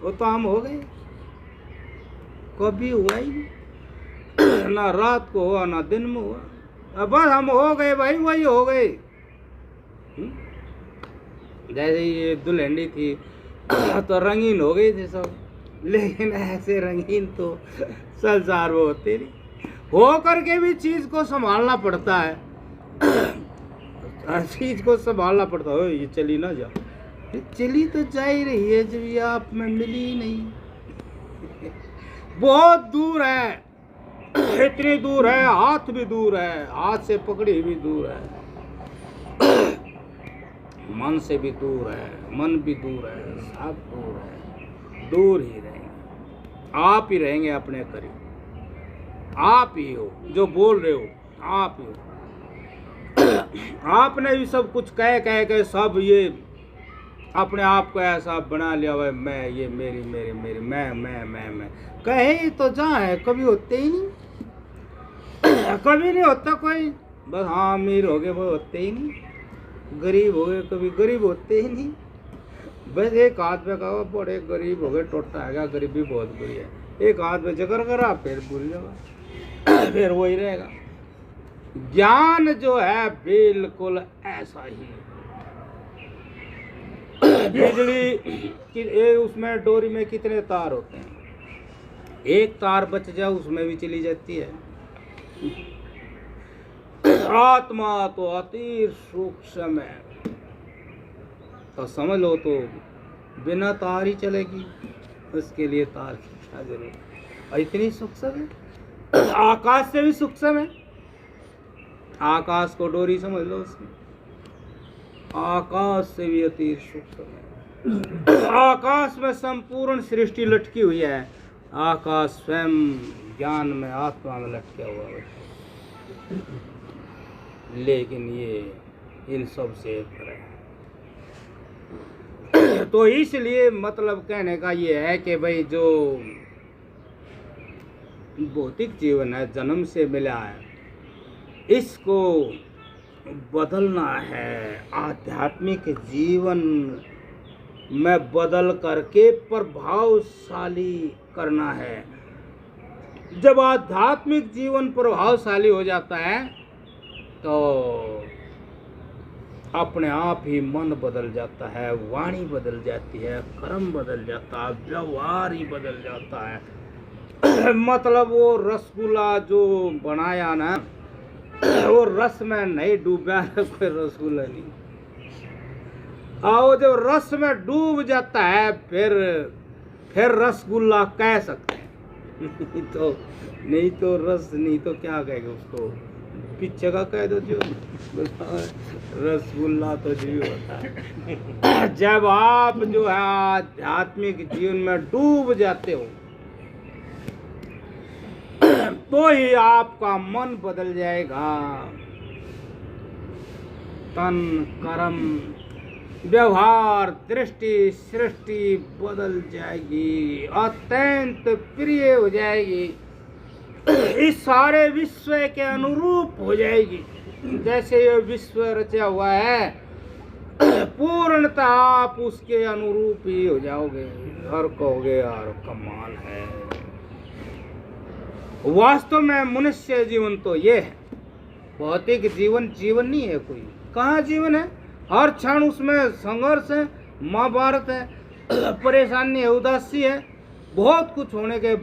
[SPEAKER 1] वो तो हम हो गए। कभी हुआ ही नहीं, ना रात को हुआ ना दिन में हुआ, अब बस हम हो गए भाई, वही हो गए। जैसे ये दुल्हनी थी तो रंगीन हो गई थी सब, लेकिन ऐसे रंगीन तो संसार में होते नहीं। हो करके भी चीज को संभालना पड़ता है, हर चीज को संभालना पड़ता है। ये चली ना जा, ये चली तो जा ही रही है, जब ये आप में मिली ही नहीं। बहुत दूर है, इतनी दूर है, हाथ भी दूर है, हाथ से पकड़ी भी दूर है, मन से भी दूर है, मन भी दूर है, सब दूर है, दूर ही रहेंगे। आप ही रहेंगे अपने करीब, आप ही हो जो बोल रहे हो, आप ही हो। आपने भी सब कुछ कह कह के सब ये अपने आप को ऐसा बना लिया हुआ है, मैं, ये मेरी मेरी मेरी, मैं कहे तो जहाँ है, कभी होते ही नहीं। कभी नहीं होता कोई, बस हाँ अमीर हो गए वो होते ही नहीं, गरीब हो गए कभी गरीब होते ही नहीं। बस एक हाथ पे कहा बड़े गरीब हो गए, टोटा है, गरीबी बहुत बुरी है। एक हाथ पे जिक्र करा फिर भूल जाएगा, फिर वही रहेगा। ज्ञान जो है बिल्कुल ऐसा ही है। बिजली उसमें डोरी में कितने तार होते हैं, एक तार बच जाए उसमें भी चली जाती है। आत्मा तो अति सूक्ष्म है, तो समझ लो तो बिना तार ही चलेगी, उसके लिए तार की क्या जरूरत। और इतनी सूक्ष्म है, आकाश से भी सूक्ष्म है। आकाश को डोरी समझ लो, उसमें आकाश से भी अति सूक्ष्म है। आकाश में संपूर्ण सृष्टि लटकी हुई है, आकाश स्वयं ज्ञान में आत्मा में लटका हुआ है। लेकिन ये इन सब से एक है, तो इसलिए मतलब कहने का ये है कि भाई जो भौतिक जीवन है, जन्म से मिला है, इसको बदलना है, आध्यात्मिक जीवन में बदल करके प्रभावशाली करना है। जब आध्यात्मिक जीवन प्रभावशाली हो जाता है तो अपने आप ही मन बदल जाता है, वाणी बदल जाती है, कर्म बदल जाता है, व्यवहार ही बदल जाता है। मतलब वो रसगुल्ला जो बनाया ना, वो रस में नहीं डूबा है, कोई रसगुल्ला नहीं। और जब रस में डूब जाता है फिर रसगुल्ला कह सकते हैं। नहीं तो रस, नहीं तो क्या कहेंगे उसको, पीछे का कह दो जो रसगुल्ला तो जो होता है। जब आप जो है आध्यात्मिक जीवन में डूब जाते हो तो ही आपका मन बदल जाएगा, तन कर्म व्यवहार दृष्टि सृष्टि बदल जाएगी, अत्यंत प्रिय हो जाएगी, इस सारे विश्व के अनुरूप हो जाएगी। जैसे ये विश्व रचा हुआ है, पूर्णतः आप उसके अनुरूप ही हो जाओगे और कहोगे यार कमाल है। वास्तव में मनुष्य जीवन तो ये है, भौतिक जीवन जीवन नहीं है कोई। कहाँ जीवन है? हर क्षण उसमें संघर्ष है, महाभारत है, परेशानी है, उदासी है, बहुत कुछ होने के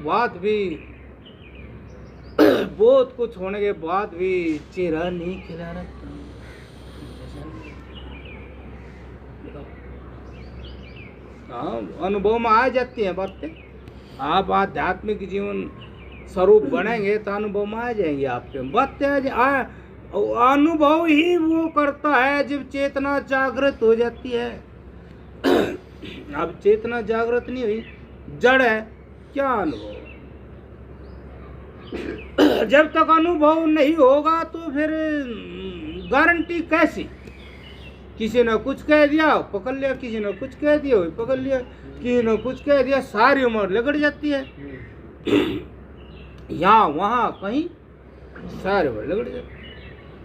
[SPEAKER 1] बाद भी चेहरा नहीं खिला रहता। हाँ, अनुभव में आ जाती है बातें। आप आध्यात्मिक जीवन स्वरूप बनेंगे तो अनुभव में आ जाएंगे आपके बातें। अनुभव ही वो करता है जब चेतना जागृत हो जाती है। अब चेतना जागृत नहीं हुई, जड़ है, क्या अनुभव? जब तक अनुभव नहीं होगा तो फिर गारंटी कैसी? किसी ने कुछ कह दिया पकड़ लिया, किसी ने कुछ कह दिया पकड़ लिया, किसी ने कुछ कह दिया, सारी उम्र लगड़ जाती है। यहाँ वहाँ कहीं सारी उम्र लगड़ जाती है।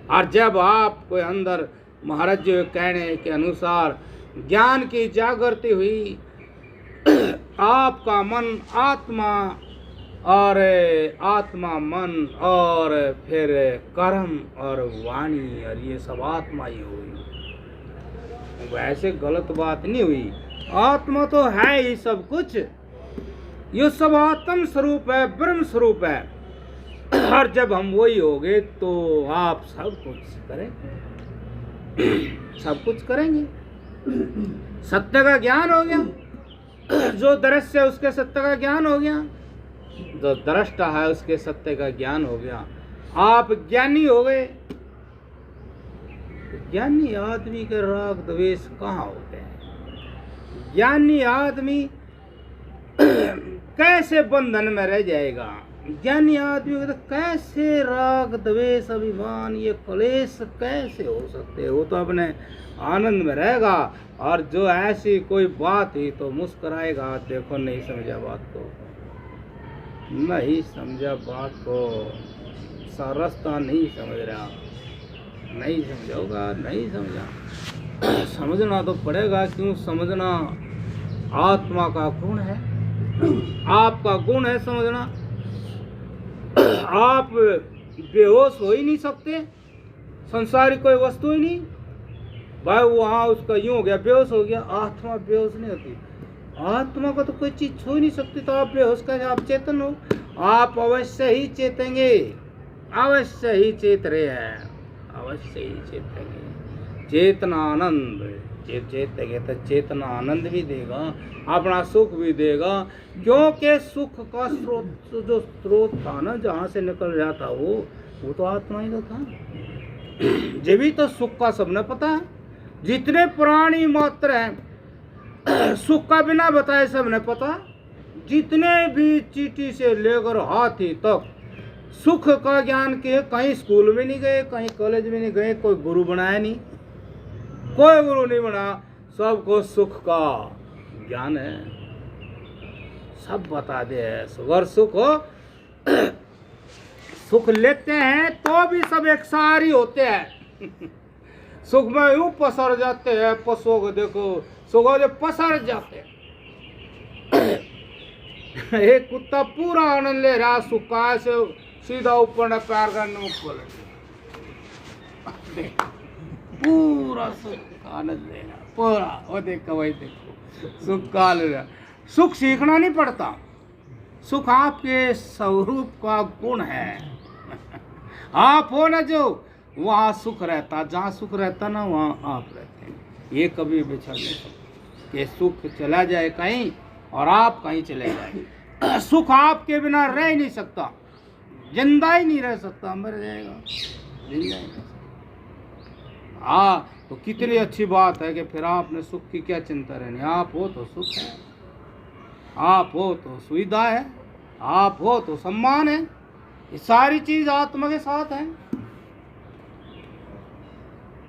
[SPEAKER 1] और जब आपको अंदर महाराज जी कहने के अनुसार ज्ञान की जागृति हुई, आपका मन आत्मा और आत्मा मन और फिर कर्म और वाणी और ये सब आत्मा ही हुई। वैसे गलत बात नहीं हुई, आत्मा तो है ही सब कुछ, ये सब आत्म स्वरूप है, ब्रह्म स्वरूप है। और जब हम वही हो गए तो आप सब कुछ करेंगे, सब कुछ करेंगे। सत्य का ज्ञान हो गया, जो दृश्य है उसके सत्य का ज्ञान हो गया, जो दृष्टा है उसके सत्य का ज्ञान हो गया, आप ज्ञानी हो गए। ज्ञानी आदमी के राग द्वेष कहाँ होते हैं? ज्ञानी आदमी कैसे बंधन में रह जाएगा? ज्ञानी आदमी को तो कैसे राग द्वेष अभिमान ये क्लेश कैसे हो सकते हैं? वो तो अपने आनंद में रहेगा। और जो ऐसी कोई बात ही तो मुस्कुराएगा, देखो नहीं समझा बात को, नहीं समझा बात को, रास्ता नहीं समझ रहा, नहीं समझोगा, नहीं समझा। समझना तो पड़ेगा, क्यों समझना आत्मा का गुण है, आपका गुण है समझना। आप बेहोश हो ही नहीं सकते, संसारिक कोई वस्तु ही नहीं भाई, वहाँ उसका यूं हो गया, बेहोश हो गया। आत्मा बेहोश नहीं होती, आत्मा को तो कोई चीज छू ही नहीं सकती, तो आप बेहोश कैसे? आप चेतन हो, आप अवश्य ही चेतेंगे, अवश्य ही चेत रहे हैं, अवश्य ही चेतेंगे। चेतना आनंद चेतेंगे तो चेतना आनंद भी देगा, अपना सुख भी देगा, क्योंकि सुख का स्रोत जो स्रोत था ना, जहाँ से निकल रहा था वो तो आत्मा ही तो था। जब भी तो सुख का सबने पता है, जितने प्राणी मात्र हैं सुख का बिना बताए सबने पता। जितने भी चींटी से लेकर हाथी तक सुख का ज्ञान किए, कहीं स्कूल में नहीं गए, कहीं कॉलेज में नहीं गए, कोई गुरु बनाया नहीं, कोई गुरु नहीं बना, सबको सुख का विज्ञान है, सब बता दे। अगर सुख हो सुख लेते हैं तो भी सब एक सारी होते हैं। सुख में यूं पसर जाते हैं, पशुओं को देखो सुख हो पसर जाते हैं। एक कुत्ता पूरा आनंद ले रहा सुख का, से सीधा ऊपर न पैर करने ऊपर पूरा सुख आनंद ले रहा पूरा। वो देखो वही देखो सुख का ले रहा। सुख सीखना नहीं पड़ता, सुख आपके स्वरूप का गुण है। आप हो ना जो, वहाँ सुख रहता, जहाँ सुख रहता ना वहाँ आप रहते हैं। ये कभी बिछड़ नहीं सकते कि सुख चला जाए कहीं और आप कहीं चले जाए। सुख आपके बिना रह ही नहीं सकता, जिंदा ही नहीं रह सकता, मर जाएगा, जिंदा ही नहीं रह सकता। हाँ, तो कितनी अच्छी बात है कि फिर आपने सुख की क्या चिंता रहनी। आप हो तो सुख है, आप हो तो सुविधा है, आप हो तो सम्मान है। ये सारी चीज आत्मा के साथ है।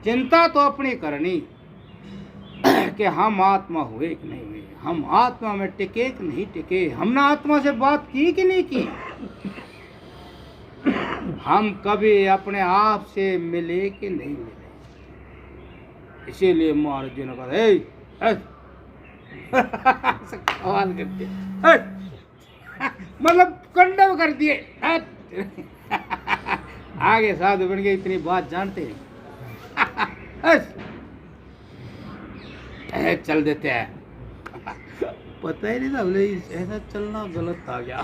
[SPEAKER 1] चिंता तो अपनी करनी कि हम आत्मा हुए कि नहीं हुए, हम आत्मा में टिके कि नहीं टिके, हमने आत्मा से बात की कि नहीं की, हम कभी अपने आप से मिले कि नहीं मिले। इसीलिए महाराज जी ने कहा सवाल करते मतलब कंडम कर दिए। आगे साधु बन गए, इतनी बात जानते हैं। चल देते हैं, पता ही नहीं था बोले ऐसा चलना गलत था क्या।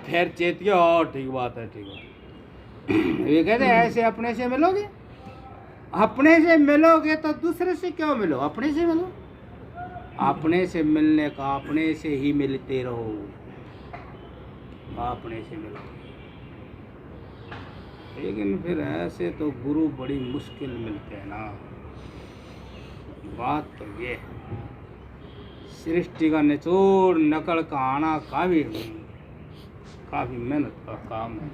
[SPEAKER 1] फिर चेत गया, और ठीक बात है, ठीक बात। ये कहते हैं ऐसे अपने से मिलोगे, अपने से मिलोगे तो दूसरे से क्यों मिलो, अपने से मिलो। अपने से मिलने का अपने से ही मिलते रहो, अपने से मिलो। लेकिन फिर ऐसे तो गुरु बड़ी मुश्किल मिलते हैं ना। बात तो ये है, सृष्टि का निचोड़ नकल का आना काफी मेहनत का काम है।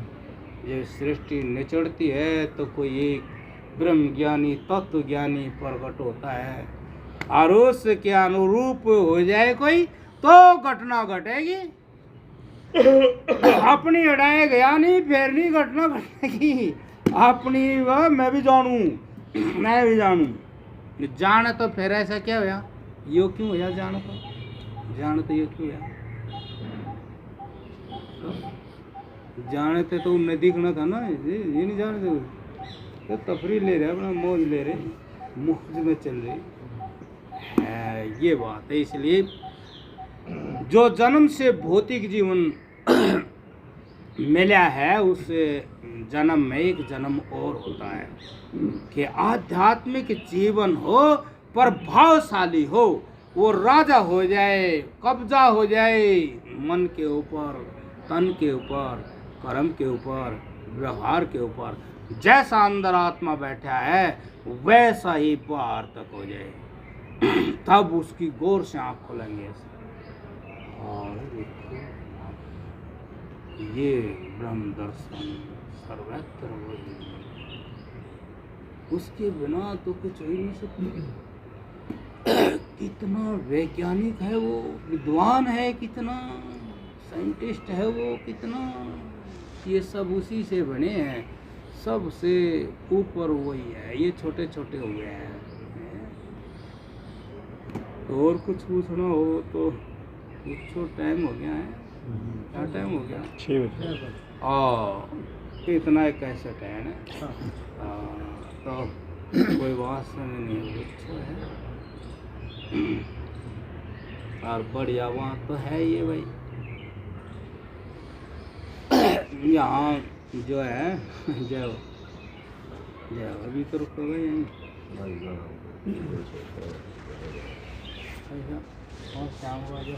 [SPEAKER 1] ये सृष्टि निचड़ती है तो कोई एक ब्रह्म ज्ञानी तत्व ज्ञानी प्रकट होता है, और उसके अनुरूप हो जाए कोई तो घटना घटेगी। अपनी अड़ाए गया नहीं, फिर नहीं घटना घटेगी। अपनी वह मैं भी जानू, मैं भी जानू। जाने तो फिर ऐसा क्या होया, यो क्यों होया, जाने तो यो क्यों होया। जानते तो उन्हें दिखना था ना, ये नहीं जानते तो तफरी ले रहे, अपना मौज ले रहे, मौज में चल रही है। ये बात है। इसलिए जो जन्म से भौतिक जीवन मिला है, उस जन्म में एक जन्म और होता है कि आध्यात्मिक जीवन हो, प्रभावशाली हो, वो राजा हो जाए, कब्जा हो जाए मन के ऊपर, तन के ऊपर, कर्म के ऊपर, व्यवहार के ऊपर। जैसा अंदर आत्मा बैठा है वैसा ही बाहर तक हो जाए, तब उसकी गौर से आँख खोलेंगे। और ये ब्रह्म दर्शन सर्वत्र वही, उसके बिना तो कुछ हो ही नहीं सकता। कितना वैज्ञानिक है वो, विद्वान है, कितना साइंटिस्ट है वो, कितना, ये सब उसी से बने हैं, सबसे ऊपर वही है। ये छोटे छोटे हुए हैं। तो और कुछ पूछना हो तो पूछो। टाइम हो गया है, क्या टाइम हो गया,
[SPEAKER 2] 6 बजे।
[SPEAKER 1] इतना एक कैसे टाइम है। तो कोई बात सुनी नहीं, अच्छा है। और बढ़िया वहाँ तो है ये भाई, यहाँ जो है जो अभी तो रुकोगे यहीं। और शाम हुआ जो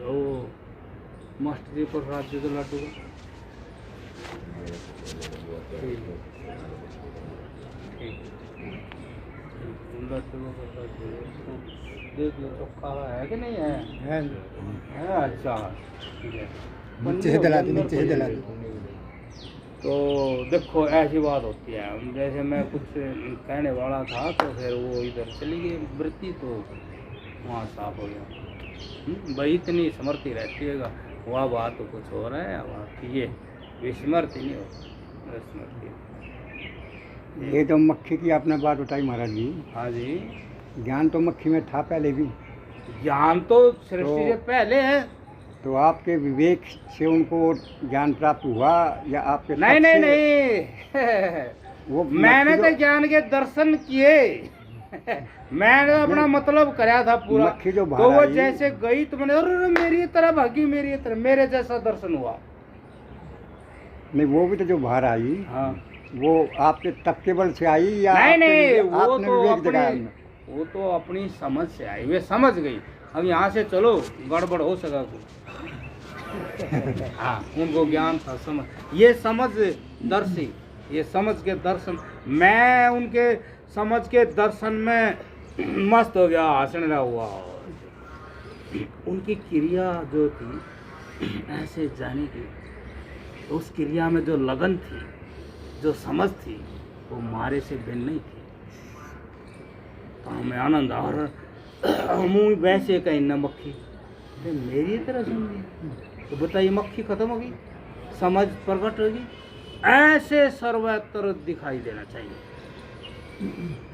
[SPEAKER 1] वो मास्टर जी पर रात दे दो लड्डू का। लड्डू का देख लो, चौका है कि नहीं है? है अच्छा, ठीक है।
[SPEAKER 2] नीचे से दिला दो, नीचे से दिला दो।
[SPEAKER 1] तो देखो ऐसी बात होती है, जैसे मैं कुछ कहने वाला था तो फिर वो इधर चली गई वृत्ति, तो वहाँ साफ हो गया। भाई इतनी स्मृति रहती है, वह बात तो कुछ हो रहा है, वहाँ ये विस्मृति नहीं होती, स्मृति।
[SPEAKER 3] ये जो मक्खी की आपने बात बताई महाराज जी,
[SPEAKER 1] हाँ जी,
[SPEAKER 3] ज्ञान तो मक्खी में था पहले भी,
[SPEAKER 1] ज्ञान तो सृष्टि से पहले है।
[SPEAKER 3] तो आपके विवेक से उनको ज्ञान प्राप्त हुआ या आपके
[SPEAKER 1] नहीं
[SPEAKER 3] तप
[SPEAKER 1] नहीं
[SPEAKER 3] से?
[SPEAKER 1] नहीं,
[SPEAKER 3] वो
[SPEAKER 1] मैंने
[SPEAKER 3] मक्खी
[SPEAKER 1] तो ज्ञान के दर्शन किए, मैंने अपना मतलब कराया था पूरा।
[SPEAKER 3] मक्खी जो
[SPEAKER 1] तो
[SPEAKER 3] बाहर
[SPEAKER 1] वो
[SPEAKER 3] आई,
[SPEAKER 1] जैसे गई तो मैंने अरे मेरी तरह भागी, मेरी तरह, मेरे जैसा दर्शन हुआ।
[SPEAKER 3] नहीं वो भी तो जो बाहर आई,
[SPEAKER 1] हाँ
[SPEAKER 3] वो आपके तप के बल से आई या
[SPEAKER 1] नहीं नहीं, वो
[SPEAKER 3] आपने
[SPEAKER 1] तो
[SPEAKER 3] विवेक जगाया
[SPEAKER 1] अपनी,
[SPEAKER 3] उनमें?
[SPEAKER 1] वो तो अपनी समझ से आई, वे समझ गई। अब यहाँ से चलो गड़बड़ हो सका कुछ। हाँ, उनको ज्ञान था, समझ, ये समझ दर्शी, ये समझ के दर्शन, मैं उनके समझ के दर्शन में मस्त हो गया, हंसने लगा हुआ। उनकी क्रिया जो थी ऐसे जाने की, उस क्रिया में जो लगन थी, जो समझ थी, वो मारे से भिन्न नहीं थी। तो हमें आनंद आ रहा, मुँह वैसे कहीं न मक्खी तो मेरी तरह सुन लिया, तो बताइए मक्खी खत्म होगी, समझ प्रकट होगी। ऐसे सर्वत्र दिखाई देना चाहिए।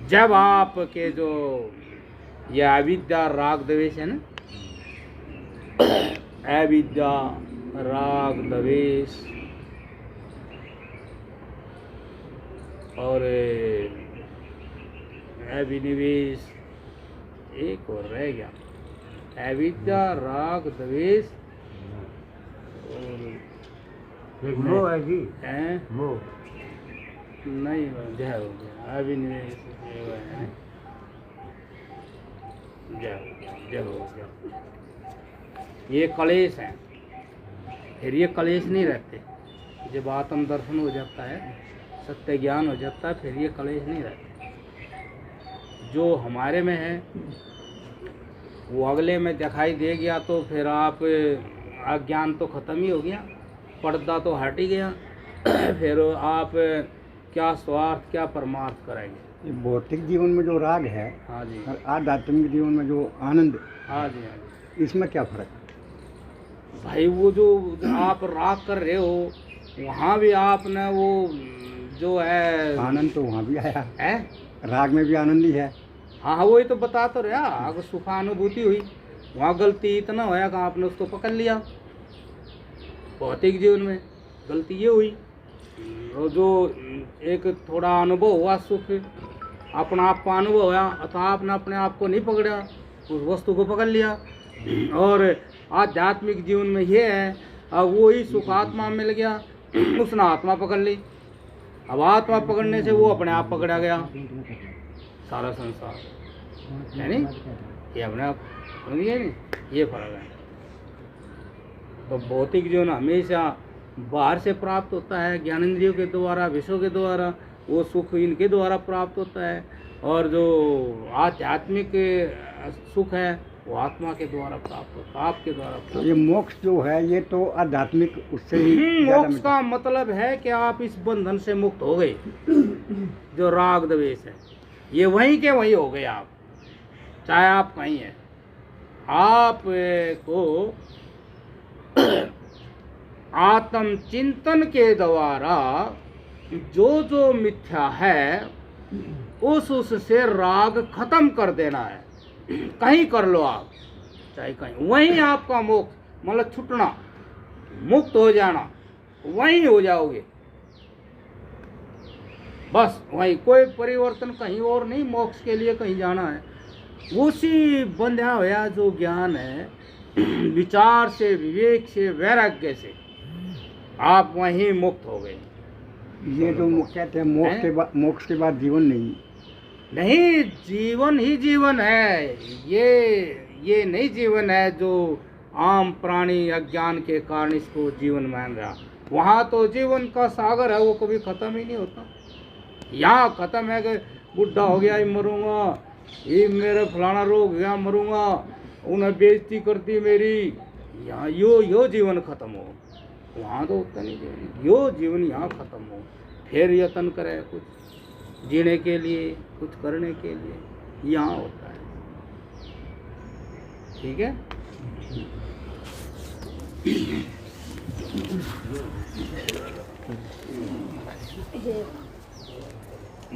[SPEAKER 1] जब आपके जो ये अविद्या राग द्वेष है ना, अविद्या राग द्वेष और अभिनिवेश, एक और रह गया, अविद्या राग द्वेष और
[SPEAKER 3] मोह है जी,
[SPEAKER 1] हैं
[SPEAKER 3] मोह।
[SPEAKER 1] नहीं, जय हो गया अभिनिवेश, जय हो गया। ये कलेश हैं, फिर ये कलेश नहीं रहते। जब आत्म दर्शन हो जाता है, सत्य ज्ञान हो जाता है, फिर ये कलेश नहीं रहते। जो हमारे में है वो अगले में दिखाई दे गया, तो फिर आप अज्ञान तो खत्म ही हो गया, पर्दा तो हट ही गया। फिर आप क्या स्वार्थ क्या परमार्थ कराएंगे।
[SPEAKER 3] ये भौतिक जीवन में जो राग है
[SPEAKER 1] हाँ जी,
[SPEAKER 3] और आध्यात्मिक जीवन में जो आनंद,
[SPEAKER 1] हाँ जी, हाँ जी।
[SPEAKER 3] इसमें क्या फर्क है?
[SPEAKER 1] भाई वो जो आप राग कर रहे हो, वहाँ भी आपने वो जो है
[SPEAKER 3] आनंद तो वहाँ भी आया
[SPEAKER 1] है,
[SPEAKER 3] राग में भी आनंद ही है।
[SPEAKER 1] हाँ हाँ, वही तो बता तो रहा, अगर सुखानुभूति हुई, वहाँ गलती इतना होया कि आपने उसको पकड़ लिया। भौतिक जीवन में गलती ये हुई, और जो एक थोड़ा अनुभव हुआ, सुख अपना आप का अनुभव हुआ, तो आपने अपने आप को नहीं पकड़ा, उस वस्तु को पकड़ लिया। और आध्यात्मिक जीवन में ये है, अब वो ही सुख आत्मा में मिल गया, उसने आत्मा पकड़ ली। अब आत्मा पकड़ने से वो अपने आप पकड़ा गया, सारा संसार है नहीं, ये अपने आप समझिए नहीं, ये फर्क है। तो भौतिक जीवन हमेशा बाहर से प्राप्त होता है, ज्ञानेंद्रियों के द्वारा, विषयों के द्वारा, वो सुख इनके द्वारा प्राप्त होता है। और जो आध्यात्मिक सुख है वो आत्मा के द्वारा प्राप्त होता है, आपके द्वारा प्राप्त।
[SPEAKER 3] ये मोक्ष जो है ये तो आध्यात्मिक उससे ही ज्यादा
[SPEAKER 1] मोक्ष
[SPEAKER 3] मिलता
[SPEAKER 1] का मतलब है कि आप इस बंधन से मुक्त हो गए, जो राग द्वेष है, ये वहीं के वहीं हो गए आप, चाहे आप कहीं हैं। आप को आत्म चिंतन के द्वारा जो जो मिथ्या है उस से राग खत्म कर देना है। कहीं कर लो आप, चाहे कहीं, वहीं आपका मोक्ष, मतलब छूटना, मुक्त हो जाना, वहीं हो जाओगे बस। वहीं कोई परिवर्तन कहीं और नहीं, मोक्ष के लिए कहीं जाना है। उसी बंधा हुआ जो ज्ञान है, विचार से, विवेक से, वैराग्य से आप वहीं मुक्त हो गए।
[SPEAKER 3] ये जो कहते हैं मोक्ष के बाद जीवन नहीं,
[SPEAKER 1] जीवन ही जीवन है। ये नहीं जीवन है जो आम प्राणी अज्ञान के कारण इसको जीवन मान रहा। वहाँ तो जीवन का सागर है, वो कभी खत्म ही नहीं होता। यहाँ खत्म है कि बुढ़ा हो गया ही मरूंगा, ये मेरा फलाना रोग गया मरूंगा, उन्हें बेइज्जती करती मेरी, यहाँ यो जीवन खत्म हो। वहाँ तो होता नहीं जीवन, यो जीवन यहाँ खत्म हो, फिर यत्न करे कुछ जीने के लिए, कुछ करने के लिए, यहाँ होता है। ठीक है।